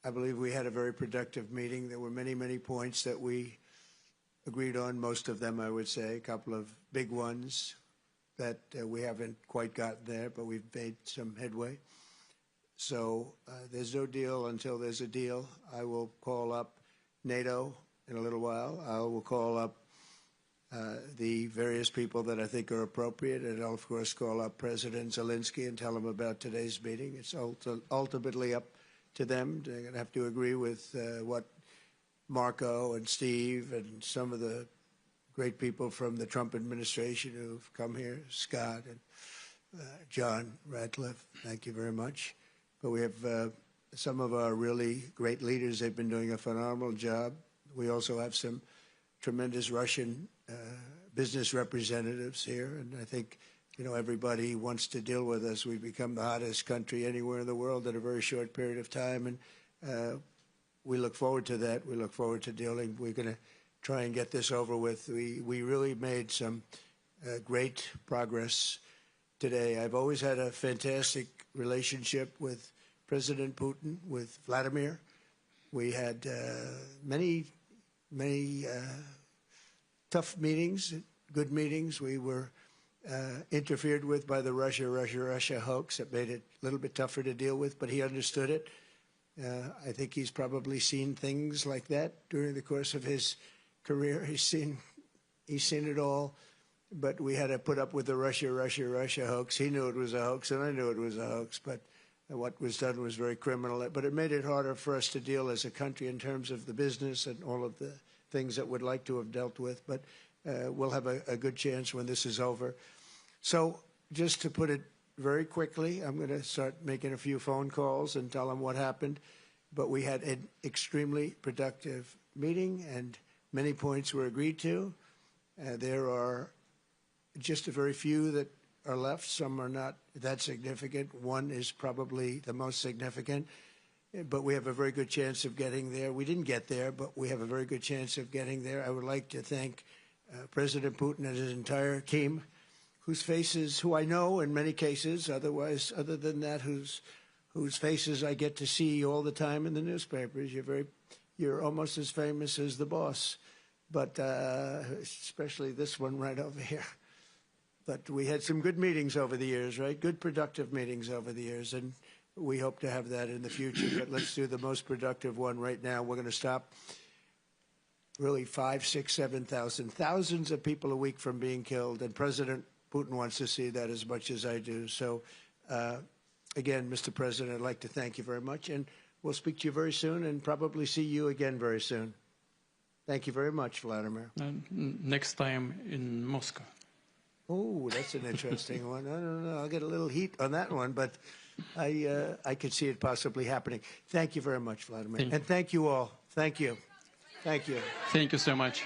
I believe we had a very productive meeting. There were many, many points that we agreed on, most of them, I would say, a couple of big ones that we haven't quite gotten there, but we've made some headway. So there's no deal until there's a deal. I will call up NATO in a little while. I will call up the various people that I think are appropriate, and I'll, of course, call up President Zelensky and tell him about today's meeting. It's ultimately up to them. They're going to have to agree with what Marco and Steve and some of the great people from the Trump administration who've come here, Scott and John Ratcliffe, thank you very much. But we have some of our really great leaders. They've been doing a phenomenal job. We also have some tremendous Russian business representatives here, and I think, you know, everybody wants to deal with us. We've become the hottest country anywhere in the world in a very short period of time, and we look forward to that. We look forward to dealing. We're going to try and get this over with. We really made some great progress today. I've always had a fantastic relationship with President Putin, with Vladimir. We had many tough meetings, good meetings. We were interfered with by the Russia hoax. That made it a little bit tougher to deal with, but he understood it. I think he's probably seen things like that during the course of his career. He's seen it all, but we had to put up with the Russia hoax. He knew it was a hoax, and I knew it was a hoax, but what was done was very criminal. But it made it harder for us to deal as a country in terms of the business and all of the things that we'd like to have dealt with. But we'll have a good chance when this is over. So just to put it very quickly, I'm going to start making a few phone calls and tell them what happened. But we had an extremely productive meeting, and many points were agreed to. There are just a very few that are left. Some are not that significant. One is probably the most significant, but we have a very good chance of getting there. We didn't get there, but we have a very good chance of getting there. I would like to thank President Putin and his entire team, whose faces, who I know in many cases, other than that, whose faces I get to see all the time in the newspapers. You're almost as famous as the boss, but especially this one right over here. But we had some good meetings over the years, right? Good, productive meetings over the years, and we hope to have that in the future. But let's do the most productive one right now. We're going to stop really 5, 6, 7,000, thousands of people a week from being killed, and President Putin wants to see that as much as I do. So, again, Mr. President, I'd like to thank you very much, and we'll speak to you very soon and probably see you again very soon. Thank you very much, Vladimir. Next time in Moscow. Oh, that's an interesting one. I don't know. I'll get a little heat on that one, but I could see it possibly happening. Thank you very much, Vladimir. And thank you all. Thank you. Thank you. Thank you so much.